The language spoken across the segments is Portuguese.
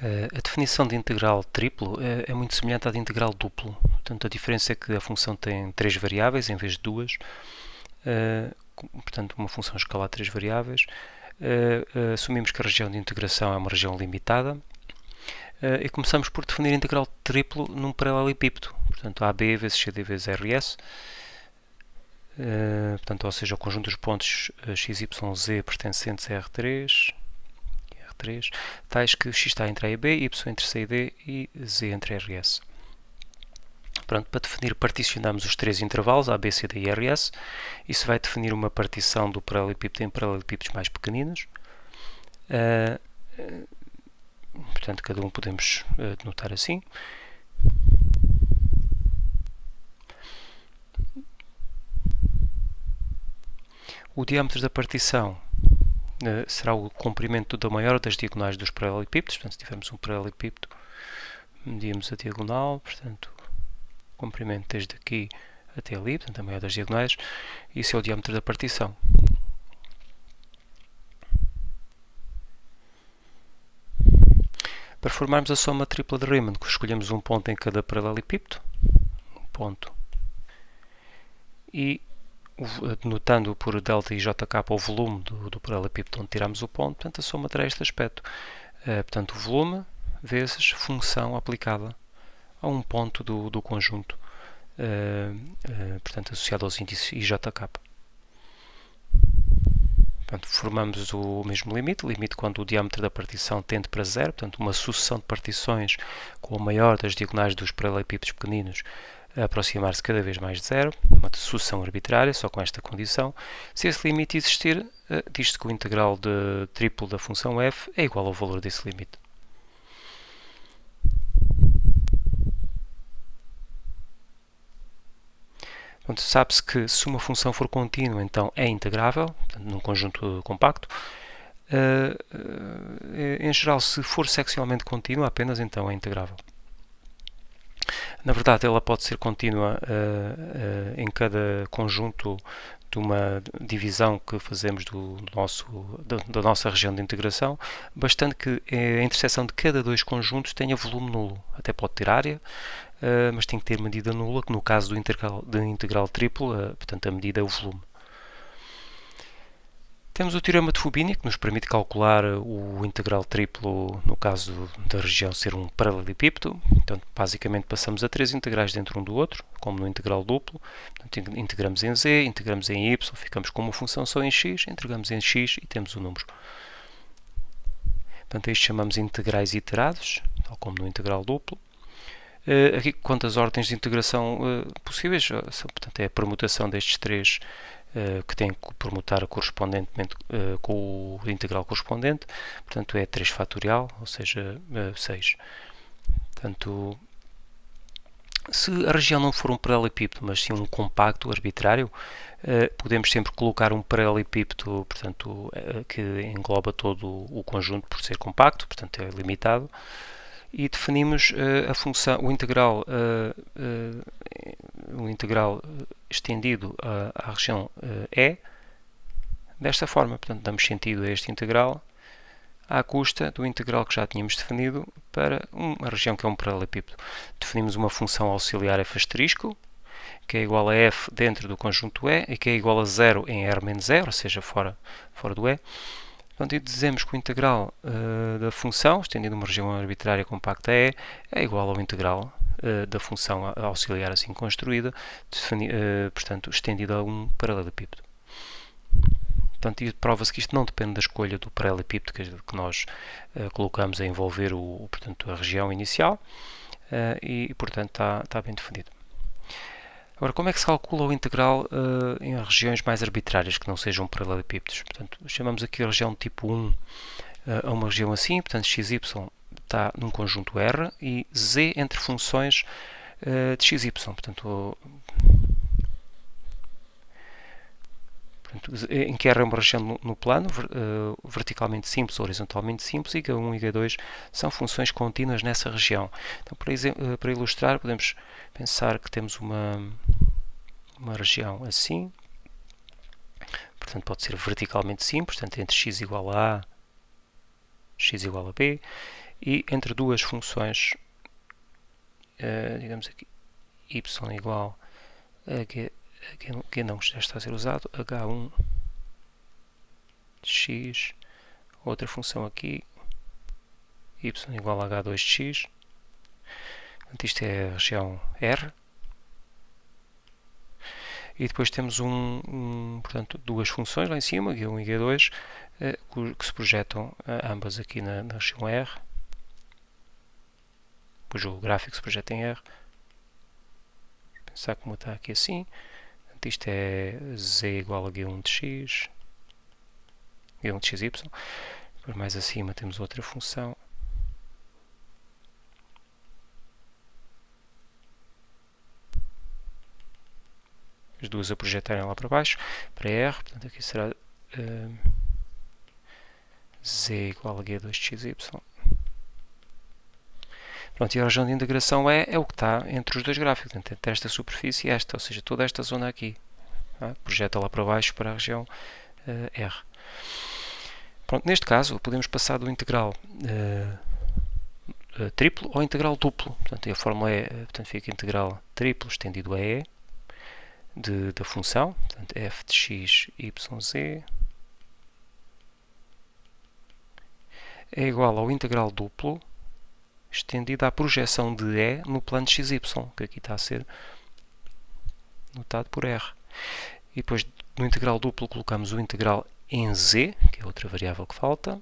A definição de integral triplo é muito semelhante à de integral duplo. Portanto, a diferença é que a função tem três variáveis em vez de duas. Portanto, uma função escalar três variáveis. Assumimos que a região de integração é uma região limitada. E começamos por definir a integral triplo num paralelepípedo. Portanto, AB vezes CD vezes RS. Portanto, ou seja, o conjunto dos pontos x, y, z pertencentes a R3, tais que x está entre A e B, y entre C e D e z entre RS. Pronto, para definir, particionamos os três intervalos, A, B, C, D e RS. Isso vai definir uma partição do paralelepípedo em paralelepípedos mais pequeninos. Portanto, cada um podemos denotar assim. O diâmetro da partição será o comprimento da maior das diagonais dos paralelepípedos. Portanto, se tivermos um paralelepípedo, medimos a diagonal, portanto, o comprimento desde aqui até ali, portanto, a maior das diagonais. Isso é o diâmetro da partição. Para formarmos a soma tripla de Riemann, escolhemos um ponto em cada paralelepípedo, um ponto, e denotando por delta e jk o volume do paralelepípedo onde tiramos o ponto, portanto a soma terá este aspecto. Portanto, o volume vezes função aplicada a um ponto do conjunto, portanto associado aos índices ijk. Portanto, formamos o mesmo limite quando o diâmetro da partição tende para zero, portanto uma sucessão de partições com a maior das diagonais dos paralelepípedos pequeninos a aproximar-se cada vez mais de zero, uma sucessão arbitrária, só com esta condição. Se esse limite existir, diz-se que o integral de triplo da função f é igual ao valor desse limite. Sabe-se que se uma função for contínua, então é integrável, portanto, num conjunto compacto. Em geral, se for seccionalmente contínua apenas, então é integrável. Na verdade, ela pode ser contínua em cada conjunto de uma divisão que fazemos da nossa região de integração, bastante que a interseção de cada dois conjuntos tenha volume nulo. Até pode ter área, mas tem que ter medida nula, que no caso do integral triplo, portanto a medida é o volume. Temos o teorema de Fubini, que nos permite calcular o integral triplo no caso da região ser um paralelepípedo. Então, basicamente, passamos a três integrais dentro um do outro, como no integral duplo. Portanto, integramos em z, integramos em y, ficamos com uma função só em x, integramos em x e temos o número. Portanto, isto chamamos integrais iterados, tal como no integral duplo. Aqui, quantas ordens de integração possíveis, portanto, é a permutação destes três que tem que permutar correspondentemente com o integral correspondente, portanto é 3 fatorial, ou seja, 6. Portanto, se a região não for um paralelepípedo, mas sim um compacto arbitrário, podemos sempre colocar um paralelepípedo, portanto, que engloba todo o conjunto por ser compacto, portanto é limitado, e definimos a função, o integral estendido à região E desta forma. Portanto, damos sentido a este integral à custa do integral que já tínhamos definido para uma região que é um paralelepípedo. Definimos uma função auxiliar f asterisco, que é igual a f dentro do conjunto E e que é igual a 0 em R menos 0, ou seja, fora do E. Portanto, e dizemos que o integral da função, estendido uma região arbitrária compacta E, é igual ao integral da função auxiliar assim construída, portanto, estendida a um paralelepípedo. Portanto, prova-se que isto não depende da escolha do paralelepípedo que nós colocamos a envolver portanto, a região inicial e, portanto, está bem definido. Agora, como é que se calcula o integral em regiões mais arbitrárias que não sejam paralelepípedos? Portanto, chamamos aqui a região tipo 1 a uma região assim, portanto, xy está num conjunto R e z entre funções de xy. Portanto, em que R é uma região no plano, verticalmente simples ou horizontalmente simples, e H1 e H2 são funções contínuas nessa região. Então, para ilustrar, podemos pensar que temos uma região assim, portanto pode ser verticalmente simples, portanto entre x igual a x igual a b, e entre duas funções, digamos aqui, y igual a que não já está a ser usado, h1 de x, outra função aqui, y igual a h2 de x. Portanto, isto é a região R. E depois temos portanto, duas funções lá em cima, G1 e G2, que se projetam ambas aqui na região R, cujo gráfico se projeta em R. Vou pensar como está aqui assim. Portanto, isto é Z igual a G1 de x, G1 de xy. Depois mais acima temos outra função. As duas a projetarem lá para baixo, para R, portanto aqui será Z igual a G2 de xy. Pronto, e a região de integração é o que está entre os dois gráficos, entre esta superfície e esta, ou seja, toda esta zona aqui. Tá? Projeta lá para baixo para a região R. Pronto, neste caso podemos passar do integral triplo ao integral duplo. Portanto, a fórmula é, portanto, fica integral triplo estendido a E da função, portanto, f de x, y, z é igual ao integral duplo estendido à projeção de E no plano de xy, que aqui está a ser notado por R. E depois no integral duplo colocamos o integral em z, que é outra variável que falta,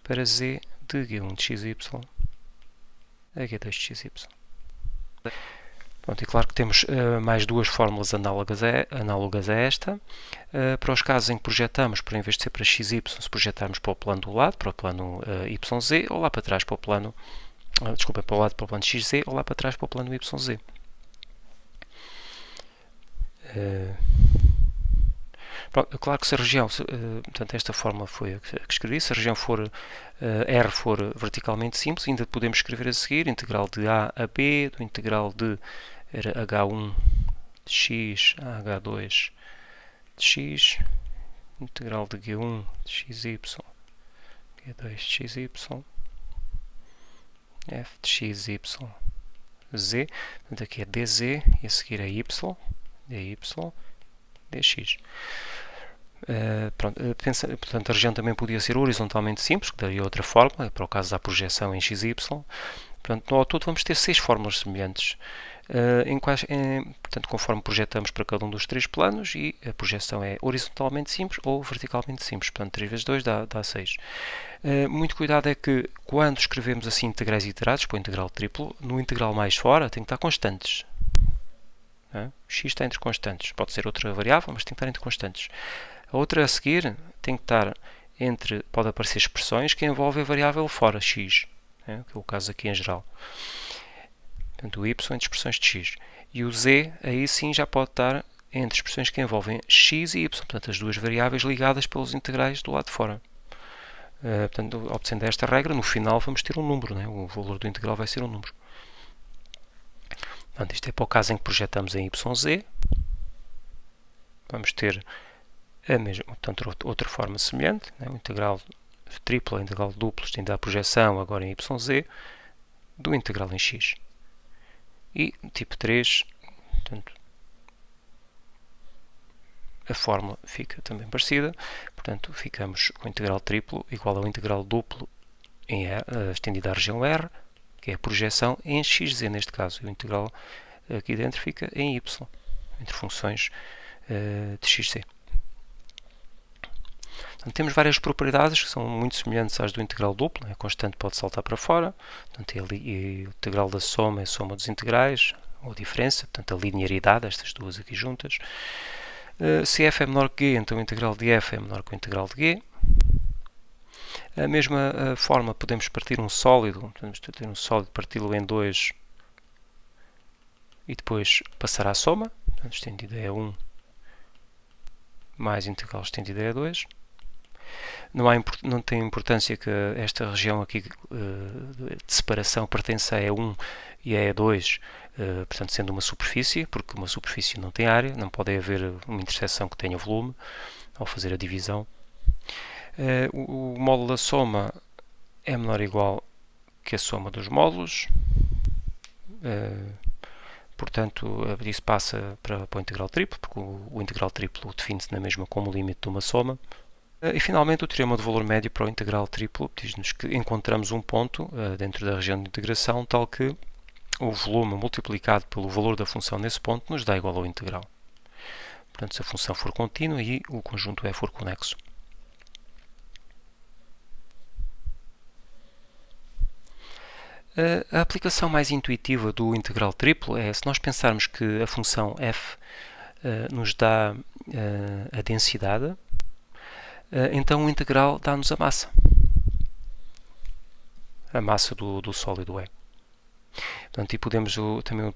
para z de g1 de xy a g2 de xy. Pronto, e claro que temos mais duas fórmulas análogas a esta. Para os casos em que projetamos, em vez de ser para xy, se projetarmos para o plano do lado, para o plano yz, ou lá para trás para o plano, para o lado para o plano xz, ou lá para trás para o plano yz. Pronto, claro que se a região, portanto esta fórmula foi a que escrevi, se a região for R for verticalmente simples, ainda podemos escrever a seguir, integral de A a B, do integral de H1 de x a H2 de x, integral de G1 de xy, G2 de xy, f de xy, z, portanto aqui é dz e a seguir é y, dy, dx. Portanto, a região também podia ser horizontalmente simples, que daria outra fórmula, para o caso da projeção em xy. Portanto, ao todo vamos ter 6 fórmulas semelhantes, portanto, conforme projetamos para cada um dos 3 planos, e a projeção é horizontalmente simples ou verticalmente simples. Portanto, 3 vezes 2 dá 6. Muito cuidado é que, quando escrevemos assim integrais iterados, para o integral triplo, no integral mais fora tem que estar constantes. X está entre constantes, pode ser outra variável, mas tem que estar entre constantes. A outra a seguir tem que estar pode aparecer expressões que envolvem a variável fora x, que é o caso aqui em geral. Portanto, o y entre expressões de x. E o z, aí sim, já pode estar entre expressões que envolvem x e y, portanto, as duas variáveis ligadas pelos integrais do lado de fora. Portanto, obedecendo a esta regra, no final vamos ter um número, o valor do integral vai ser um número. Portanto, isto é para o caso em que projetamos em YZ. Vamos ter a mesma, portanto, outra forma semelhante, o integral triplo, o integral duplo, estendido à projeção, agora em YZ, do integral em X. E tipo 3, portanto, a fórmula fica também parecida, portanto, ficamos com o integral triplo igual ao integral duplo em estendido à região R, que é a projeção em xz neste caso, e o integral aqui dentro fica em y, entre funções de xz. Portanto, temos várias propriedades que são muito semelhantes às do integral duplo, a constante pode saltar para fora, portanto, e o integral da soma é a soma dos integrais, ou diferença, portanto a linearidade, estas duas aqui juntas. Se f é menor que g, então o integral de f é menor que o integral de g. A mesma forma podemos partir um sólido, podemos ter um sólido, parti-lo em 2 e depois passar à soma, portanto, estendido é 1 mais integral estendido é 2. Não tem importância que esta região aqui de separação pertença a E1 e a E2, portanto, sendo uma superfície, porque uma superfície não tem área, não pode haver uma interseção que tenha volume ao fazer a divisão. O módulo da soma é menor ou igual que a soma dos módulos. Portanto, isso passa para o integral triplo, porque o integral triplo define-se na mesma como o limite de uma soma. E finalmente o teorema de valor médio para o integral triplo diz-nos que encontramos um ponto dentro da região de integração tal que o volume multiplicado pelo valor da função nesse ponto nos dá igual ao integral. Portanto, se a função for contínua e o conjunto E for conexo. A aplicação mais intuitiva do integral triplo é se nós pensarmos que a função f nos dá a densidade, então o integral dá-nos a massa do sólido E. Portanto, e podemos também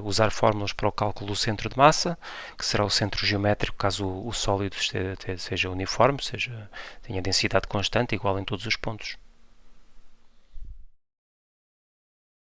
usar fórmulas para o cálculo do centro de massa, que será o centro geométrico caso o sólido seja uniforme, tenha densidade constante igual em todos os pontos.